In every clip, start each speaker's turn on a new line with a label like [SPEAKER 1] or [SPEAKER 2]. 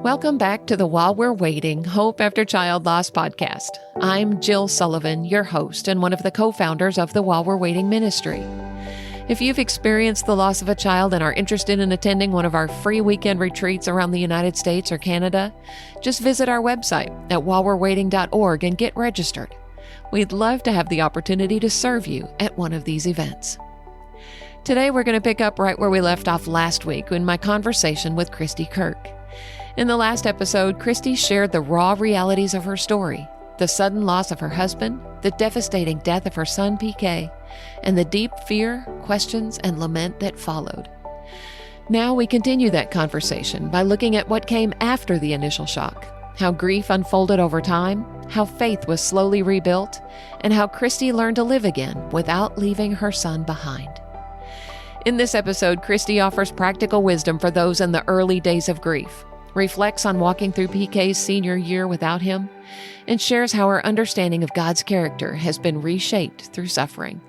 [SPEAKER 1] Welcome back to the While We're Waiting Hope After Child Loss podcast. I'm Jill Sullivan, your host and one of the co-founders of the While We're Waiting ministry. If you've experienced the loss of a child and are interested in attending one of our free weekend retreats around the United States or Canada, just visit our website at whilewe'rewaiting.org and get registered. We'd love to have the opportunity to serve you at one of these events. Today, we're going to pick up right where we left off last week in my conversation with Kristi Kirk. In the last episode, Kristi shared the raw realities of her story, the sudden loss of her husband, the devastating death of her son, PK, and the deep fear, questions, and lament that followed. Now we continue that conversation by looking at what came after the initial shock, how grief unfolded over time, how faith was slowly rebuilt, and how Kristi learned to live again without leaving her son behind. In this episode, Kristi offers practical wisdom for those in the early days of grief, reflects on walking through PK's senior year without him, and shares how her understanding of God's character has been reshaped through suffering.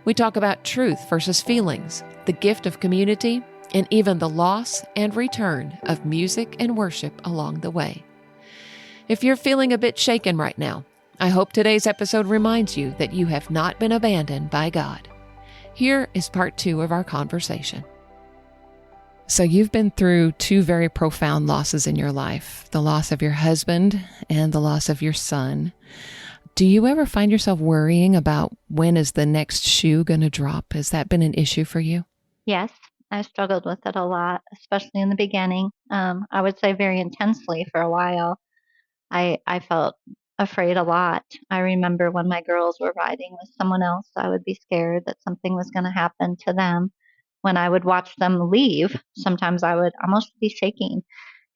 [SPEAKER 1] We talk about truth versus feelings, the gift of community, and even the loss and return of music and worship along the way. If you're feeling a bit shaken right now, I hope today's episode reminds you that you have not been abandoned by God. Here is part 2 of our conversation. So you've been through 2 very profound losses in your life, the loss of your husband and the loss of your son. Do you ever find yourself worrying about when is the next shoe going to drop? Has that been an issue for you?
[SPEAKER 2] Yes, I struggled with it a lot, especially in the beginning. I would say very intensely for a while. I felt afraid a lot. I remember when my girls were riding with someone else, I would be scared that something was going to happen to them. When I would watch them leave, sometimes I would almost be shaking.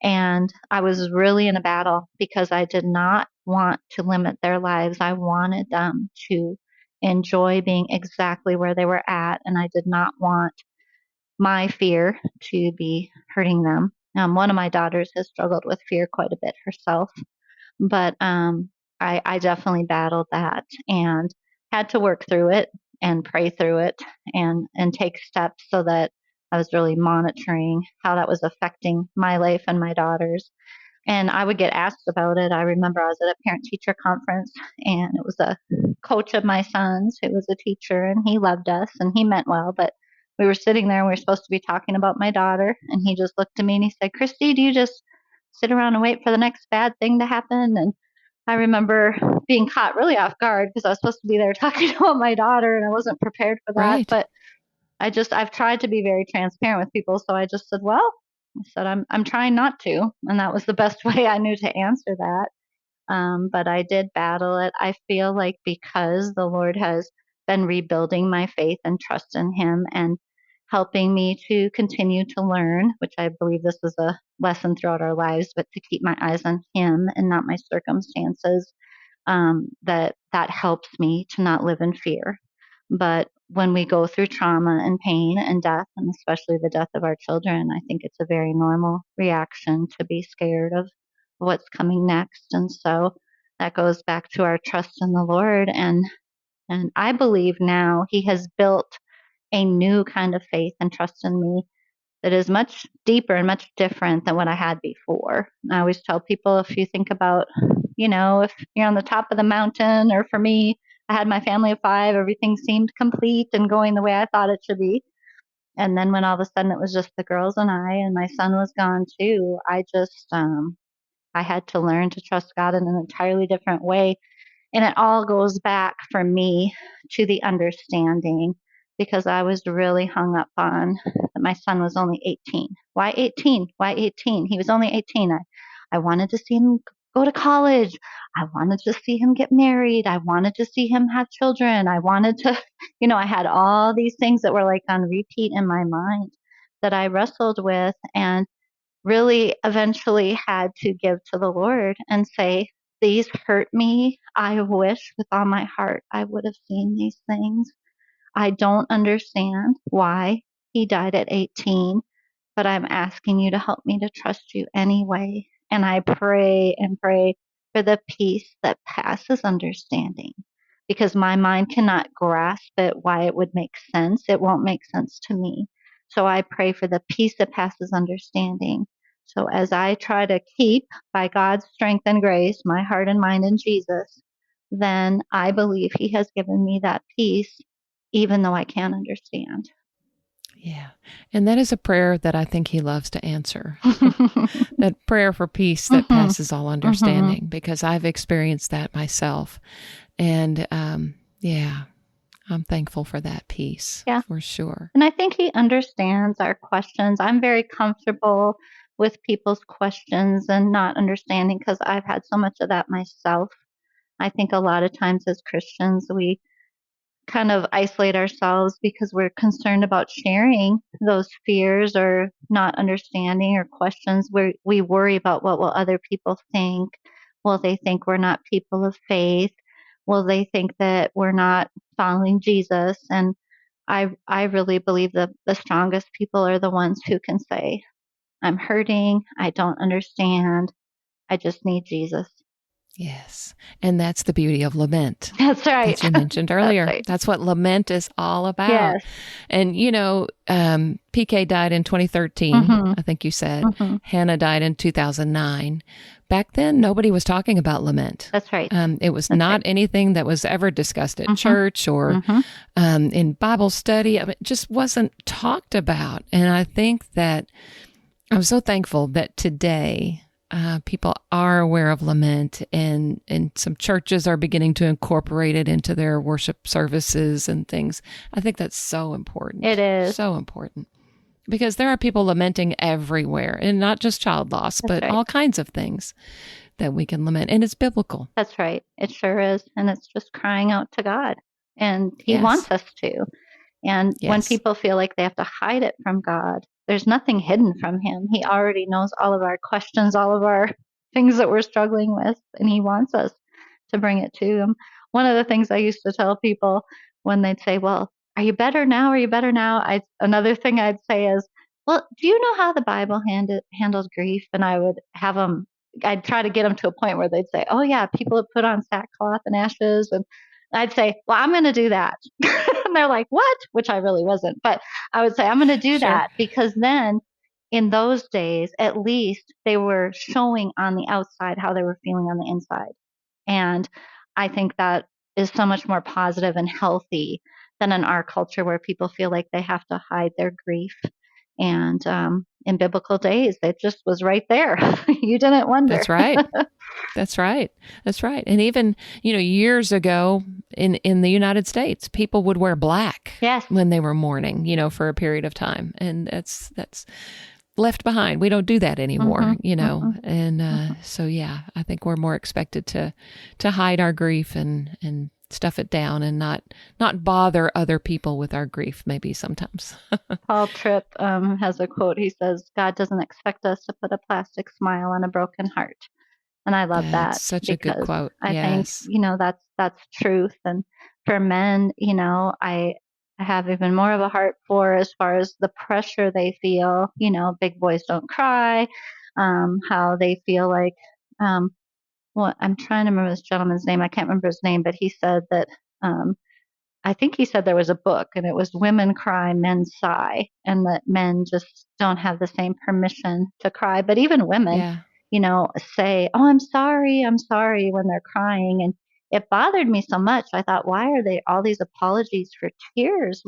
[SPEAKER 2] And I was really in a battle because I did not want to limit their lives. I wanted them to enjoy being exactly where they were at, and I did not want my fear to be hurting them. One of my daughters has struggled with fear quite a bit herself, but I definitely battled that and had to work through it and pray through it and take steps so that I was really monitoring how that was affecting my life and my daughters. And I would get asked about it. I remember I was at a parent-teacher conference, and it was a coach of my son's who was a teacher, and he loved us, and he meant well. But we were sitting there, and we were supposed to be talking about my daughter, and he just looked at me, and he said, "Kristi, do you just sit around and wait for the next bad thing to happen?" And I remember being caught really off guard because I was supposed to be there talking about my daughter, and I wasn't prepared for that.
[SPEAKER 1] Right.
[SPEAKER 2] But I've tried to be very transparent with people. So I just said, well, I said, I'm trying not to. And that was the best way I knew to answer that. But I did battle it. I feel like because the Lord has been rebuilding my faith and trust in Him and helping me to continue to learn, which I believe this is a lesson throughout our lives, but to keep my eyes on Him and not my circumstances, that helps me to not live in fear. But when we go through trauma and pain and death, and especially the death of our children, I think it's a very normal reaction to be scared of what's coming next. And so that goes back to our trust in the Lord. And I believe now He has built a new kind of faith and trust in me that is much deeper and much different than what I had before. And I always tell people, if you think about, if you're on the top of the mountain, or for me, I had my family of 5, everything seemed complete and going the way I thought it should be. And then when all of a sudden it was just the girls and I, and my son was gone too, I had to learn to trust God in an entirely different way. And it all goes back for me to the understanding, because I was really hung up on that my son was only 18. Why 18? Why 18? He was only 18. I wanted to see him go to college. I wanted to see him get married. I wanted to see him have children. I wanted to, I had all these things that were like on repeat in my mind that I wrestled with, and really eventually had to give to the Lord and say, these hurt me. I wish with all my heart I would have seen these things. I don't understand why He died at 18, but I'm asking you to help me to trust you anyway. And I pray and pray for the peace that passes understanding, because my mind cannot grasp it, why it would make sense. It won't make sense to me. So I pray for the peace that passes understanding, So as I try to keep, by God's strength and grace, my heart and mind in Jesus, then I believe He has given me that peace, even though I can't understand.
[SPEAKER 1] Yeah. And that is a prayer that I think He loves to answer. That prayer for peace that passes all understanding, because I've experienced that myself. And yeah, I'm thankful for that peace, for sure.
[SPEAKER 2] And I think He understands our questions. I'm very comfortable with people's questions and not understanding, because I've had so much of that myself. I think a lot of times as Christians, we kind of isolate ourselves because we're concerned about sharing those fears or not understanding or questions. We worry about, what will other people think? Will they think we're not people of faith? Will they think that we're not following Jesus? And I really believe that the strongest people are the ones who can say, I'm hurting. I don't understand. I just need Jesus.
[SPEAKER 1] Yes. And that's the beauty of lament.
[SPEAKER 2] That's right.
[SPEAKER 1] As you mentioned earlier.
[SPEAKER 2] That's right.
[SPEAKER 1] That's what lament is all about.
[SPEAKER 2] Yes.
[SPEAKER 1] And, PK died in 2013, I think you said. Hannah died in 2009. Back then, nobody was talking about lament.
[SPEAKER 2] That's right.
[SPEAKER 1] It was not anything that was ever discussed at church or in Bible study. It just wasn't talked about. And I think that I'm so thankful that today people are aware of lament, and some churches are beginning to incorporate it into their worship services and things. I think that's so important.
[SPEAKER 2] It is.
[SPEAKER 1] So important. Because there are people lamenting everywhere, and not just child loss, but all kinds of things that we can lament. And it's biblical.
[SPEAKER 2] That's right. It sure is. And it's just crying out to God. And He wants us to. And when people feel like they have to hide it from God, there's nothing hidden from Him. He already knows all of our questions, all of our things that we're struggling with, and He wants us to bring it to Him. One of the things I used to tell people when they'd say, well, are you better now? Are you better now? Another thing I'd say is, well, do you know how the Bible handles grief? And I would have them, I'd try to get them to a point where they'd say, oh yeah, people have put on sackcloth and ashes. And I'd say, well, I'm going to do that. And they're like, what? Which I really wasn't. But I would say, I'm going to do that, because then in those days, at least they were showing on the outside how they were feeling on the inside. And I think that is so much more positive and healthy than in our culture, where people feel like they have to hide their grief. And in biblical days, it just was right there. You didn't wonder.
[SPEAKER 1] That's right. That's right. That's right. And even, years ago in the United States, people would wear black when they were mourning, for a period of time. And that's left behind. We don't do that anymore, And so, yeah, I think we're more expected to hide our grief and stuff it down and not bother other people with our grief, maybe sometimes.
[SPEAKER 2] Paul Tripp has a quote. He says, God doesn't expect us to put a plastic smile on a broken heart. And I love that.
[SPEAKER 1] Such a good quote.
[SPEAKER 2] I think, that's truth. And for men, I have even more of a heart for, as far as the pressure they feel, big boys don't cry, how they feel like, well, I'm trying to remember this gentleman's name. I can't remember his name, but he said that, I think he said there was a book, and it was Women Cry, Men Sigh, and that men just don't have the same permission to cry. But even women, say, oh, I'm sorry when they're crying. And it bothered me so much. I thought, why are they all these apologies for tears?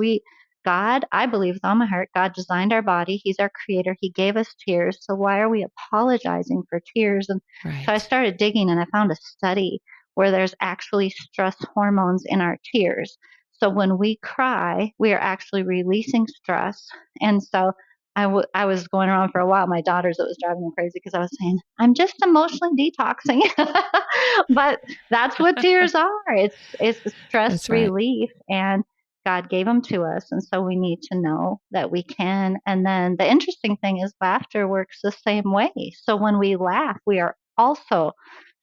[SPEAKER 2] God, I believe with all my heart, God designed our body. He's our creator. He gave us tears. So why are we apologizing for tears? And so I started digging, and I found a study where there's actually stress hormones in our tears. So when we cry, we are actually releasing stress. And so I was going around for a while. My daughters, it was driving me crazy, because I was saying, I'm just emotionally detoxing. But that's what tears are. It's the stress relief, and God gave them to us. And so we need to know that we can. And then the interesting thing is, laughter works the same way. So when we laugh, we are also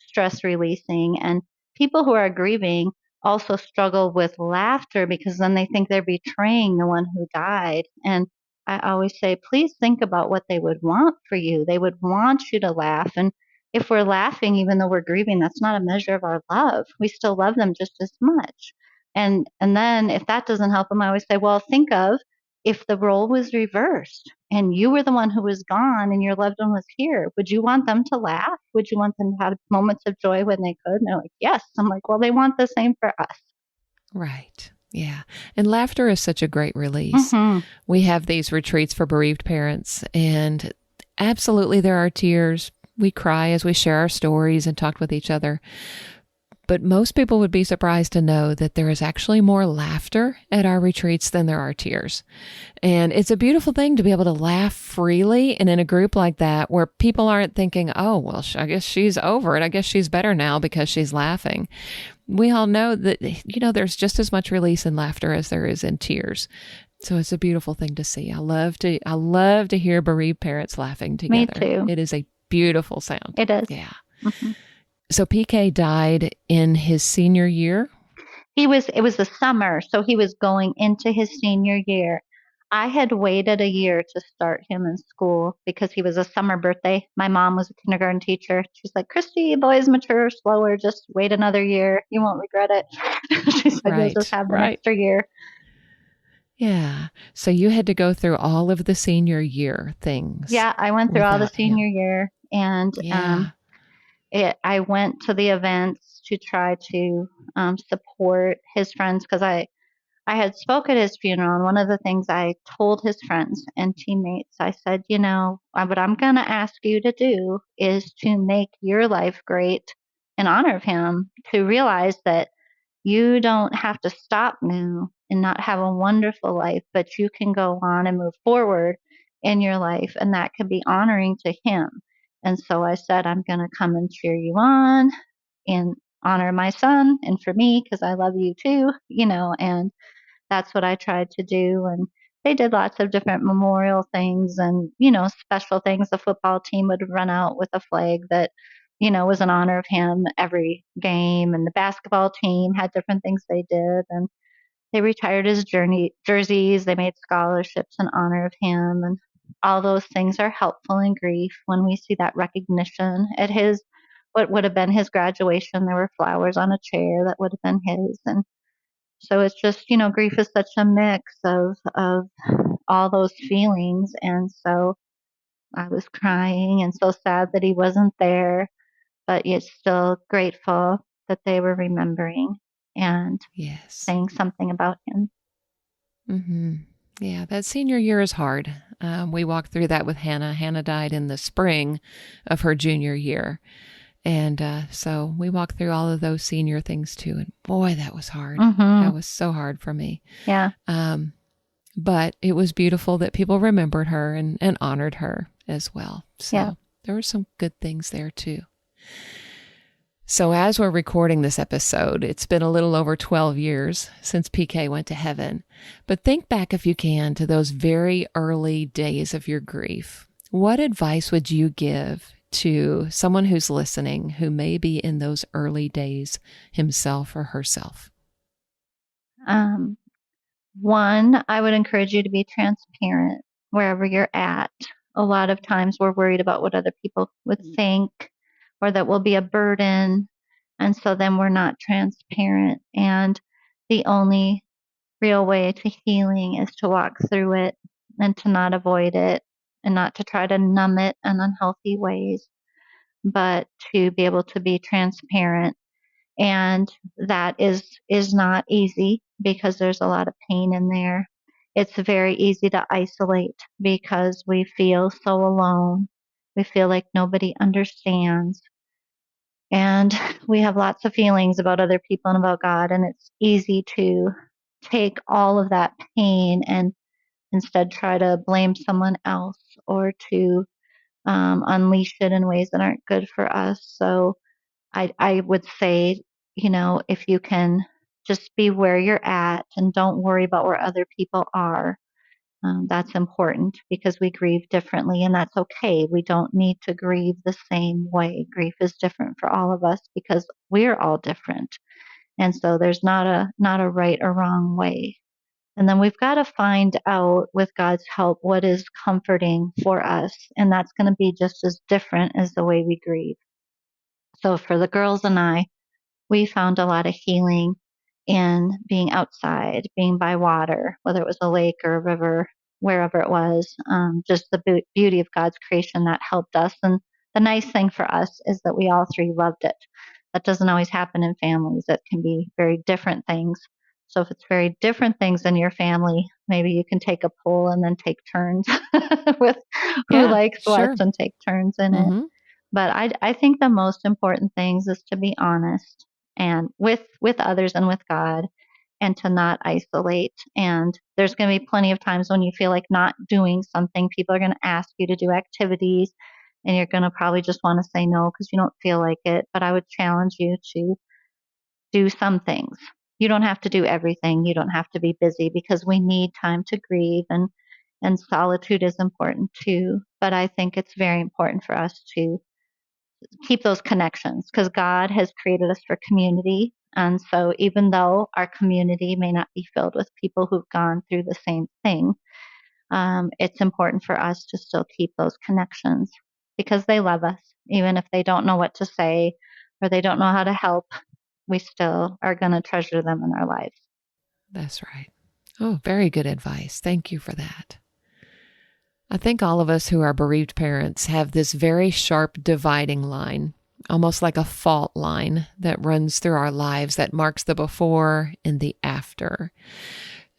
[SPEAKER 2] stress releasing. And people who are grieving also struggle with laughter, because then they think they're betraying the one who died. And I always say, please think about what they would want for you. They would want you to laugh. And if we're laughing, even though we're grieving, that's not a measure of our love. We still love them just as much. And then if that doesn't help them, I always say, well, think of if the role was reversed and you were the one who was gone and your loved one was here, would you want them to laugh? Would you want them to have moments of joy when they could? And they're like, yes. I'm like, well, they want the same for us.
[SPEAKER 1] Right. Yeah. And laughter is such a great release.
[SPEAKER 2] Mm-hmm.
[SPEAKER 1] We have these retreats for bereaved parents, and absolutely there are tears. We cry as we share our stories and talk with each other. But most people would be surprised to know that there is actually more laughter at our retreats than there are tears. And it's a beautiful thing to be able to laugh freely and in a group like that where people aren't thinking, oh, well, I guess she's over it. I guess she's better now because she's laughing. We all know that, there's just as much release in laughter as there is in tears. So it's a beautiful thing to see. I love to hear bereaved parents laughing together.
[SPEAKER 2] Me too.
[SPEAKER 1] It is a beautiful sound.
[SPEAKER 2] It is.
[SPEAKER 1] Yeah.
[SPEAKER 2] Mm-hmm.
[SPEAKER 1] So PK died in his senior year?
[SPEAKER 2] It was the summer, so he was going into his senior year. I had waited a year to start him in school because he was a summer birthday. My mom was a kindergarten teacher. She's like, Kristi, boys mature slower. Just wait another year. You won't regret it. She's like, you'll just have an extra year.
[SPEAKER 1] Yeah. So you had to go through all of the senior year things.
[SPEAKER 2] Yeah, I went through all the senior year. And I went to the events to try to support his friends because I had spoke at his funeral. And one of the things I told his friends and teammates, I said, what I'm going to ask you to do is to make your life great in honor of him, to realize that you don't have to stop now and not have a wonderful life, but you can go on and move forward in your life. And that can be honoring to him. And so I said, I'm going to come and cheer you on and honor my son and for me, because I love you too, and that's what I tried to do. And they did lots of different memorial things and, special things. The football team would run out with a flag that, was in honor of him every game. And the basketball team had different things they did. And they retired his jerseys. They made scholarships in honor of him. And all those things are helpful in grief when we see that recognition at what would have been his graduation. There were flowers on a chair that would have been his. And so it's just, grief is such a mix of all those feelings. And so I was crying and so sad that he wasn't there, but yet still grateful that they were remembering and saying something about him.
[SPEAKER 1] Mm-hmm. Yeah, that senior year is hard. We walked through that with Hannah. Hannah died in the spring of her junior year. And so we walked through all of those senior things too. And boy, that was hard.
[SPEAKER 2] Mm-hmm.
[SPEAKER 1] That was so hard for me.
[SPEAKER 2] Yeah.
[SPEAKER 1] But it was beautiful that people remembered her and honored her as well. So there were some good things there too. So as we're recording this episode, it's been a little over 12 years since PK went to heaven. But think back, if you can, to those very early days of your grief. What advice would you give to someone who's listening who may be in those early days himself or herself?
[SPEAKER 2] One, I would encourage you to be transparent wherever you're at. A lot of times we're worried about what other people would think or that will be a burden. And so then we're not transparent. And the only real way to healing is to walk through it and to not avoid it and not to try to numb it in unhealthy ways, but to be able to be transparent. And that is not easy because there's a lot of pain in there. It's very easy to isolate because we feel so alone. We feel like nobody understands. And we have lots of feelings about other people and about God. And it's easy to take all of that pain and instead try to blame someone else or to unleash it in ways that aren't good for us. So I would say, if you can just be where you're at and don't worry about where other people are, that's important because we grieve differently and that's okay. We don't need to grieve the same way. Grief is different for all of us because we're all different. And so there's not a right or wrong way. And then we've got to find out with God's help what is comforting for us. And that's going to be just as different as the way we grieve. So for the girls and I, we found a lot of healing in being outside, being by water, whether it was a lake or a river, wherever it was. Just the beauty of God's creation that helped us. And the nice thing for us is that we all three loved it. That doesn't always happen in families. It can be very different things. So if it's very different things in your family, maybe you can take a poll and then take turns with who
[SPEAKER 1] Yeah,
[SPEAKER 2] likes what
[SPEAKER 1] sure.
[SPEAKER 2] and take turns in it.
[SPEAKER 1] Mm-hmm.
[SPEAKER 2] But I think the most important things is to be honest and with others and with God, and to not isolate. And there's going to be plenty of times when you feel like not doing something. People are going to ask you to do activities, and you're going to probably just want to say no because you don't feel like it. But I would challenge you to do some things. You don't have to do everything. You don't have to be busy, because we need time to grieve, and solitude is important too. But I think it's very important for us to keep those connections, because God has created us for community. And so even though our community may not be filled with people who've gone through the same thing, it's important for us to still keep those connections, because they love us. Even if they don't know what to say or they don't know how to help, we still are going to treasure them in our lives.
[SPEAKER 1] That's right. Oh, very good advice. Thank you for that. I think all of us who are bereaved parents have this very sharp dividing line, almost like a fault line that runs through our lives that marks the before and the after.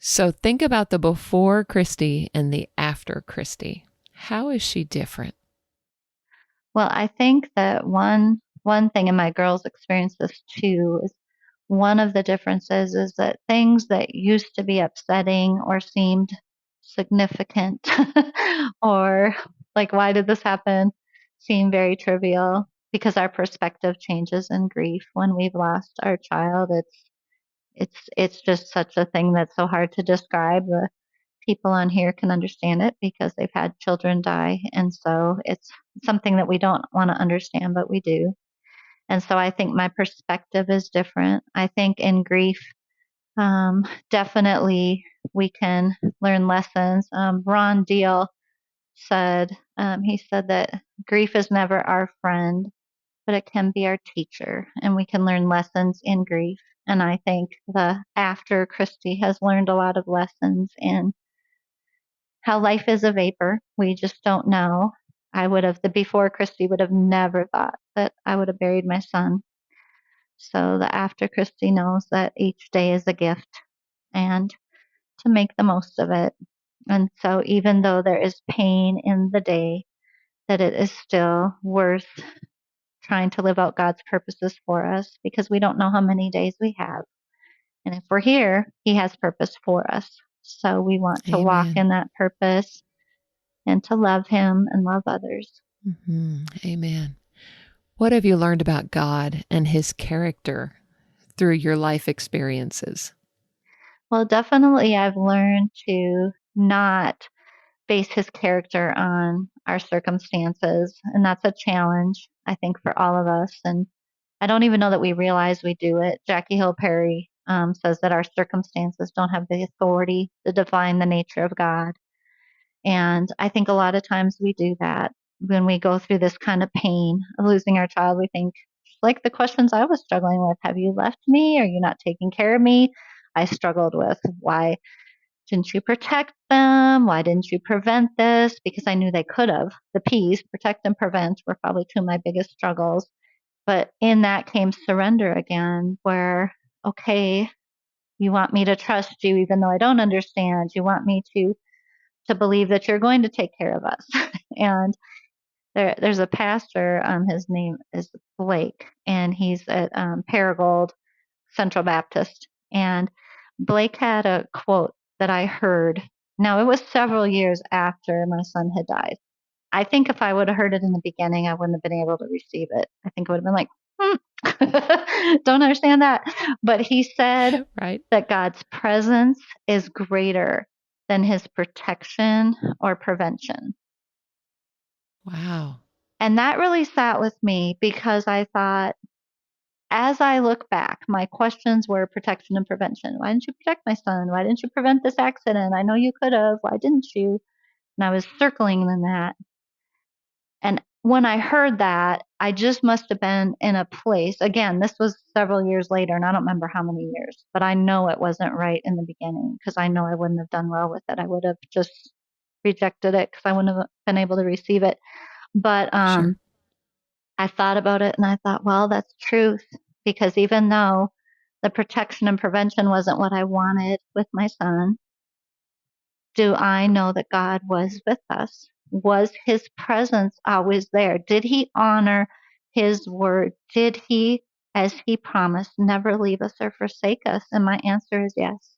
[SPEAKER 1] So think about the before Kristi and the after Kristi. How is she different?
[SPEAKER 2] Well, I think that one thing, and my girls experience this too, is one of the differences is that things that used to be upsetting or seemed significant or like, why did this happen, seem very trivial, because our perspective changes in grief when we've lost our child. It's just such a thing that's so hard to describe. The people on here can understand it because they've had children die, and so it's something that we don't want to understand, but we do. And so I think my perspective is different. I think in grief, definitely we can learn lessons. Ron Deal he said that grief is never our friend, but it can be our teacher, and we can learn lessons in grief. And I think the after Kristi has learned a lot of lessons in how life is a vapor. We just don't know. The before Kristi would have never thought that I would have buried my son. So the after Kristi knows that each day is a gift, and to make the most of it. And so even though there is pain in the day, that it is still worth trying to live out God's purposes for us, because we don't know how many days we have. And if we're here, He has purpose for us. So we want to walk
[SPEAKER 1] Amen.
[SPEAKER 2] in that purpose and to love Him and love others.
[SPEAKER 1] Mm-hmm. Amen. What have you learned about God and His character through your life experiences?
[SPEAKER 2] Well, definitely I've learned to not base His character on our circumstances. And that's a challenge, I think, for all of us. And I don't even know that we realize we do it. Jackie Hill Perry says that our circumstances don't have the authority to define the nature of God. And I think a lot of times we do that when we go through this kind of pain of losing our child. We think, like the questions I was struggling with: have you left me? Are you not taking care of me? I struggled with, why didn't you protect them? Why didn't you prevent this? Because I knew they could have. The P's, protect and prevent, were probably two of my biggest struggles. But in that came surrender again, where, okay, you want me to trust you even though I don't understand. You want me to believe that you're going to take care of us. And there's a pastor, his name is Blake, and he's at Paragould Central Baptist. And Blake had a quote that I heard. Now, it was several years after my son had died. I think if I would have heard it in the beginning, I wouldn't have been able to receive it. I think it would have been like, don't understand that. But he said
[SPEAKER 1] Right?
[SPEAKER 2] that God's presence is greater than His protection or prevention.
[SPEAKER 1] Wow.
[SPEAKER 2] And that really sat with me, because I thought, as I look back, my questions were protection and prevention. Why didn't you protect my son? Why didn't you prevent this accident? I know you could have. Why didn't you? And I was circling in that. And when I heard that, I just must have been in a place. Again, this was several years later, and I don't remember how many years, but I know it wasn't right in the beginning, because I know I wouldn't have done well with it. I would have just rejected it because I wouldn't have been able to receive it. But
[SPEAKER 1] Sure.
[SPEAKER 2] I thought about it and I thought, well, that's truth, because even though the protection and prevention wasn't what I wanted with my son, do I know that God was with us? Was his presence always there? Did he honor his word? Did he, as he promised, never leave us or forsake us? And my answer is yes.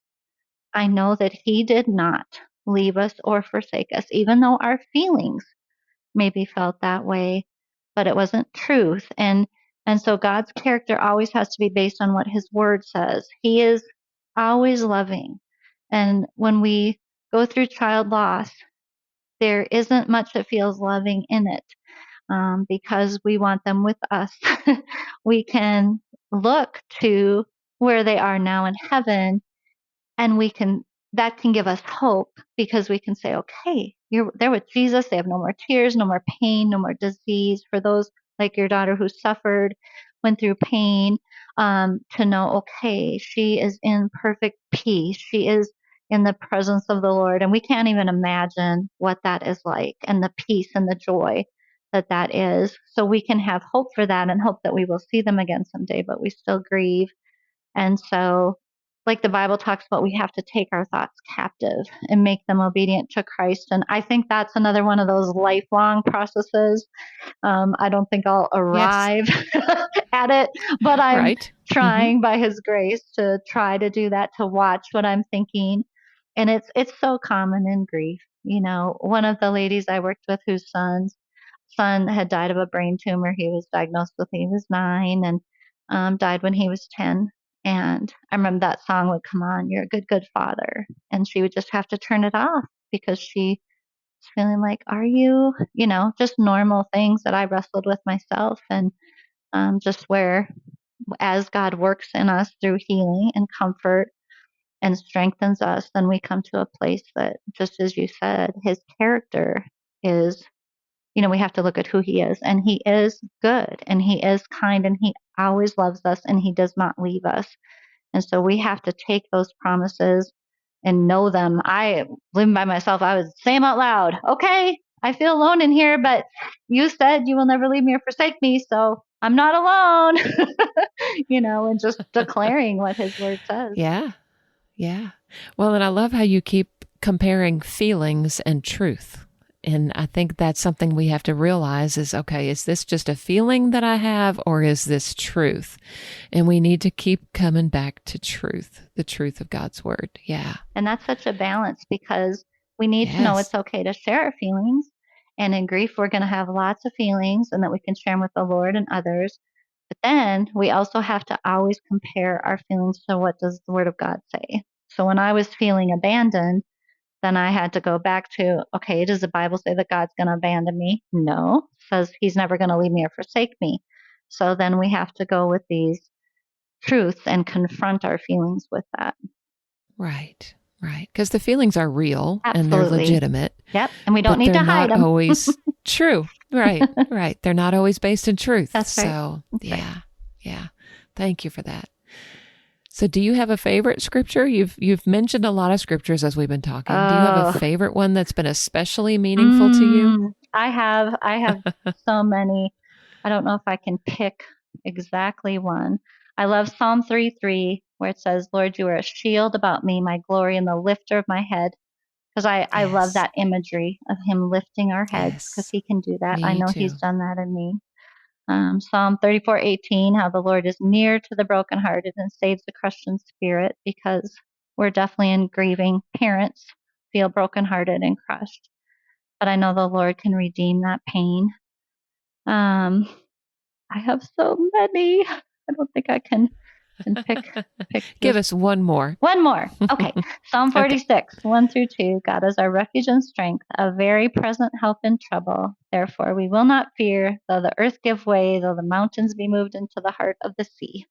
[SPEAKER 2] I know that he did not leave us or forsake us, even though our feelings maybe felt that way, but it wasn't truth. And so God's character always has to be based on what his word says. He is always loving. And when we go through child loss, there isn't much that feels loving in it, because we want them with us. We can look to where they are now in heaven, and that can give us hope, because we can say, okay, they're with Jesus. They have no more tears, no more pain, no more disease. For those like your daughter who suffered, went through pain, to know, okay, she is in perfect peace. She is in the presence of the Lord. And we can't even imagine what that is like, and the peace and the joy that is. So we can have hope for that, and hope that we will see them again someday, but we still grieve. And so, like the Bible talks about, we have to take our thoughts captive and make them obedient to Christ. And I think that's another one of those lifelong processes. I don't think I'll
[SPEAKER 1] Yes.
[SPEAKER 2] arrive at it, but I'm
[SPEAKER 1] Right.
[SPEAKER 2] trying by his grace to try to do that, to watch what I'm thinking. And it's so common in grief. One of the ladies I worked with, whose son had died of a brain tumor. He was diagnosed with, he was 9, and died when he was 10. And I remember that song would come on, "You're a good, good father." And she would just have to turn it off, because she was feeling like, are you, just normal things that I wrestled with myself. And just where, as God works in us through healing and comfort and strengthens us, then we come to a place that, just as you said, his character is, we have to look at who he is. And he is good, and he is kind, and he always loves us, and he does not leave us. And so we have to take those promises and know them. I living by myself, I would say them out loud. Okay, I feel alone in here, but you said you will never leave me or forsake me, so I'm not alone. And just declaring what his word says.
[SPEAKER 1] Yeah. Yeah. Well, and I love how you keep comparing feelings and truth. And I think that's something we have to realize is, okay, is this just a feeling that I have, or is this truth? And we need to keep coming back to truth, the truth of God's word. Yeah.
[SPEAKER 2] And that's such a balance, because we need to know
[SPEAKER 1] Yes.
[SPEAKER 2] it's okay to share our feelings. And in grief, we're going to have lots of feelings, and that we can share them with the Lord and others. But then we also have to always compare our feelings to what does the word of God say. So when I was feeling abandoned, then I had to go back to, okay, does the Bible say that God's going to abandon me? No. It says he's never going to leave me or forsake me. So then we have to go with these truths and confront our feelings with that.
[SPEAKER 1] Right. Right. Because the feelings are real and they're
[SPEAKER 2] Absolutely.
[SPEAKER 1] legitimate.
[SPEAKER 2] Yep. And we don't
[SPEAKER 1] but
[SPEAKER 2] need
[SPEAKER 1] they're
[SPEAKER 2] to hide
[SPEAKER 1] not
[SPEAKER 2] them.
[SPEAKER 1] always true. Right. Right. They're not always based in truth.
[SPEAKER 2] That's right.
[SPEAKER 1] So,
[SPEAKER 2] That's
[SPEAKER 1] yeah.
[SPEAKER 2] right.
[SPEAKER 1] Yeah. Thank you for that. So do you have a favorite scripture? You've mentioned a lot of scriptures as we've been talking. Do you have a favorite one that's been especially meaningful to you?
[SPEAKER 2] I have so many. I don't know if I can pick exactly one. I love Psalm 3:3, where it says, "Lord, you are a shield about me, my glory, and the lifter of my head." Because I love
[SPEAKER 1] Yes.
[SPEAKER 2] that imagery of him lifting our heads, because
[SPEAKER 1] Yes.
[SPEAKER 2] he can do that. I
[SPEAKER 1] Me
[SPEAKER 2] know
[SPEAKER 1] too.
[SPEAKER 2] he's done that in me. Psalm 34:18, how the Lord is near to the brokenhearted and saves the crushed in spirit, because we're definitely in grieving. Parents feel brokenhearted and crushed, but I know the Lord can redeem that pain. Um, I have so many. I don't think I can pick
[SPEAKER 1] Give
[SPEAKER 2] just
[SPEAKER 1] us one more.
[SPEAKER 2] one more. Okay. Psalm
[SPEAKER 1] Okay.
[SPEAKER 2] 46, 1 through 2. God is our refuge and strength, a very present help in trouble. Therefore, we will not fear, though the earth give way, though the mountains be moved into the heart of the sea.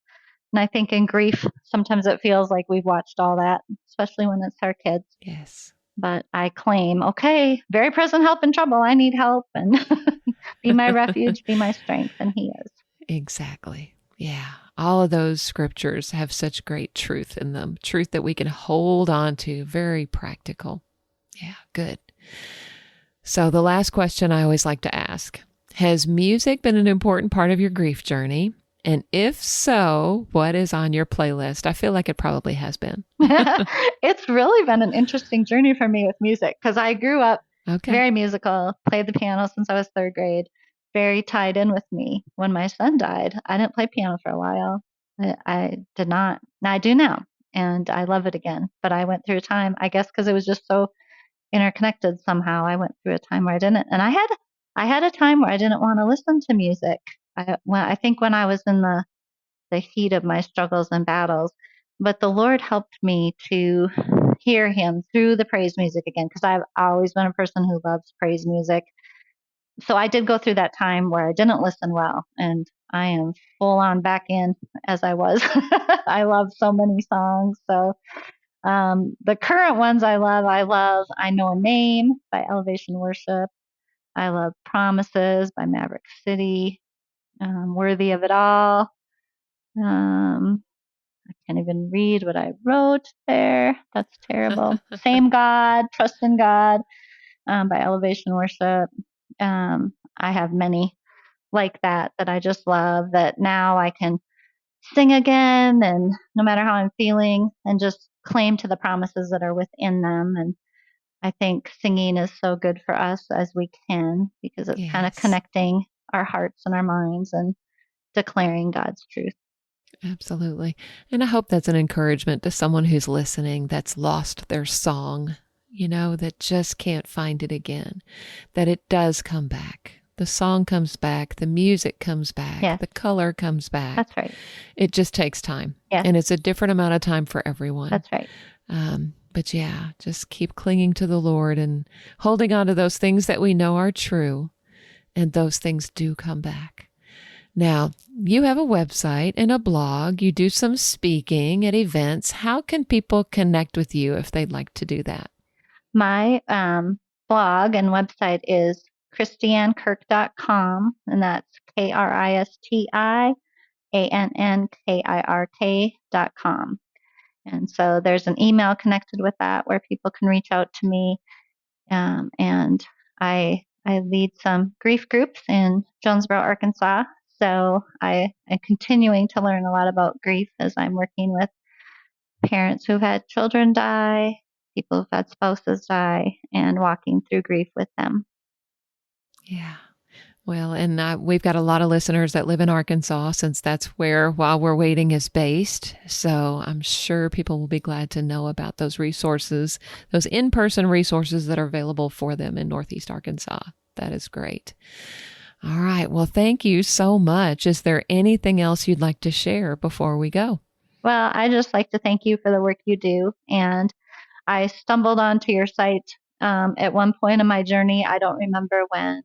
[SPEAKER 2] And I think in grief, sometimes it feels like we've watched all that, especially when it's our kids.
[SPEAKER 1] Yes.
[SPEAKER 2] But I claim, okay, very present help in trouble. I need help, and be my refuge, be my strength. And he is.
[SPEAKER 1] Exactly. Yeah. All of those scriptures have such great truth in them, truth that we can hold on to, very practical. Yeah, good. So the last question I always like to ask, has music been an important part of your grief journey? And if so, what is on your playlist? I feel like it probably has been.
[SPEAKER 2] It's really been an interesting journey for me with music because I grew up
[SPEAKER 1] Okay.
[SPEAKER 2] very musical, played the piano since I was third grade, very tied in with me. When my son died, I didn't play piano for a while. I did not. Now I do now, and I love it again. But I went through a time, I guess, because it was just so interconnected somehow. I went through a time where I didn't, and I had a time where I didn't want to listen to music. I think when I was in the heat of my struggles and battles, but the Lord helped me to hear Him through the praise music again, because I've always been a person who loves praise music. So I did go through that time where I didn't listen well, and I am full on back in as I was. I love so many songs. So the current ones I love, I Know a Name by Elevation Worship. I love Promises by Maverick City. Worthy of It All. I can't even read what I wrote there. That's terrible. Same God, Trust in God by Elevation Worship. I have many like that I just love, that now I can sing again, and no matter how I'm feeling, and just claim to the promises that are within them. And I think singing is so good for us as we can, because it's kind of
[SPEAKER 1] Yes.
[SPEAKER 2] connecting our hearts and our minds and declaring God's truth.
[SPEAKER 1] Absolutely. And I hope that's an encouragement to someone who's listening that's lost their song, that just can't find it again, that it does come back. The song comes back, the music comes back,
[SPEAKER 2] Yes.
[SPEAKER 1] the color comes back.
[SPEAKER 2] That's right.
[SPEAKER 1] It just takes time.
[SPEAKER 2] Yes.
[SPEAKER 1] And it's a different amount of time for everyone.
[SPEAKER 2] That's right.
[SPEAKER 1] But yeah, just keep clinging to the Lord and holding on to those things that we know are true. And those things do come back. Now, you have a website and a blog. You do some speaking at events. How can people connect with you if they'd like to do that?
[SPEAKER 2] My blog and website is kristiankirk.com, and that's KristiAnnkirk.com. And so there's an email connected with that where people can reach out to me. And I lead some grief groups in Jonesboro, Arkansas. So I am continuing to learn a lot about grief as I'm working with parents who've had children die, people who've had spouses die, and walking through grief with them.
[SPEAKER 1] Yeah. Well, and we've got a lot of listeners that live in Arkansas, since that's where While We're Waiting is based. So I'm sure people will be glad to know about those resources, those in-person resources that are available for them in Northeast Arkansas. That is great. All right. Well, thank you so much. Is there anything else you'd like to share before we go?
[SPEAKER 2] Well, I just like to thank you for the work you do. And I stumbled onto your site at one point in my journey. I don't remember when,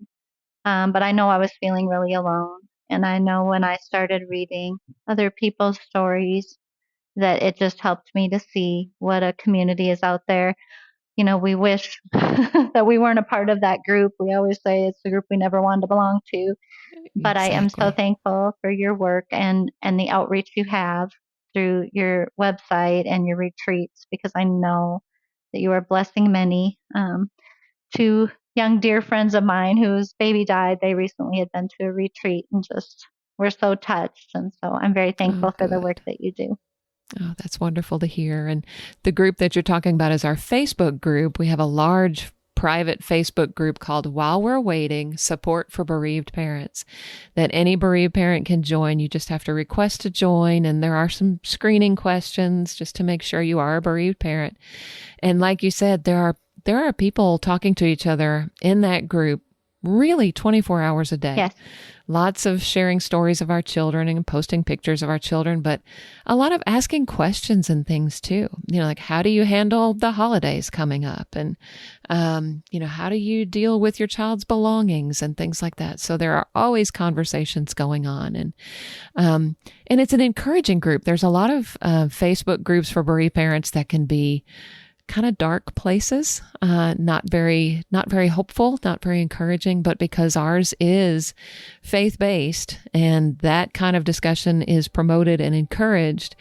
[SPEAKER 2] but I know I was feeling really alone. And I know when I started reading other people's stories, that it just helped me to see what a community is out there. We wish that we weren't a part of that group. We always say it's the group we never wanted to belong to. But I am so thankful for your work and the outreach you have through your website and your retreats, because I know that you are blessing many. Two young dear friends of mine whose baby died, they recently had been to a retreat and just were so touched. And so I'm very thankful for the work that you do.
[SPEAKER 1] Oh, that's wonderful to hear. And the group that you're talking about is our Facebook group. We have a large private Facebook group called While We're Waiting, Support for Bereaved Parents, that any bereaved parent can join. You just have to request to join, and there are some screening questions just to make sure you are a bereaved parent. And like you said, there are people talking to each other in that group really 24 hours a day.
[SPEAKER 2] Yes.
[SPEAKER 1] Lots of sharing stories of our children and posting pictures of our children, but a lot of asking questions and things too. Like, how do you handle the holidays coming up? And, how do you deal with your child's belongings and things like that? So there are always conversations going on. And it's an encouraging group. There's a lot of Facebook groups for bereaved parents that can be kind of dark places, not very hopeful, not very encouraging, but because ours is faith-based and that kind of discussion is promoted and encouraged,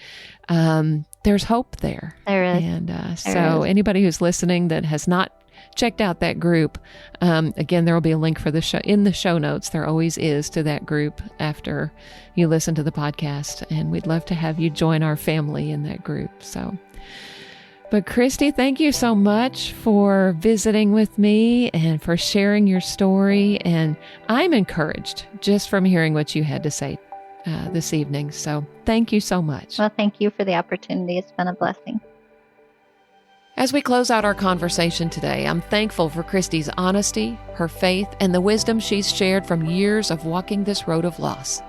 [SPEAKER 1] there's hope there.
[SPEAKER 2] There is.
[SPEAKER 1] And so anybody who's listening that has not checked out that group. Again, there will be a link for the show in the show notes. There always is to that group after you listen to the podcast. And we'd love to have you join our family in that group. But Kristi, thank you so much for visiting with me and for sharing your story. And I'm encouraged just from hearing what you had to say this evening. So thank you so much.
[SPEAKER 2] Well, thank you for the opportunity. It's been a blessing.
[SPEAKER 1] As we close out our conversation today, I'm thankful for Kristi's honesty, her faith, and the wisdom she's shared from years of walking this road of loss.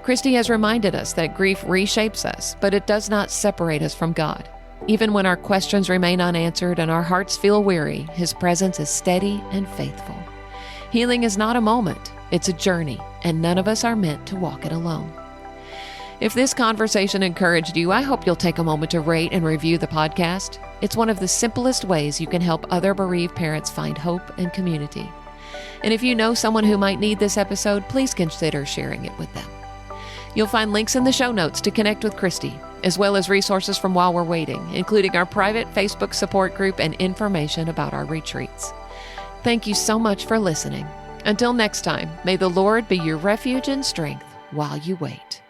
[SPEAKER 1] Kristi has reminded us that grief reshapes us, but it does not separate us from God. Even when our questions remain unanswered and our hearts feel weary, His presence is steady and faithful. Healing is not a moment, it's a journey, and none of us are meant to walk it alone. If this conversation encouraged you, I hope you'll take a moment to rate and review the podcast. It's one of the simplest ways you can help other bereaved parents find hope and community. And if you know someone who might need this episode, please consider sharing it with them. You'll find links in the show notes to connect with Kristi, as well as resources from While We're Waiting, including our private Facebook support group and information about our retreats. Thank you so much for listening. Until next time, may the Lord be your refuge and strength while you wait.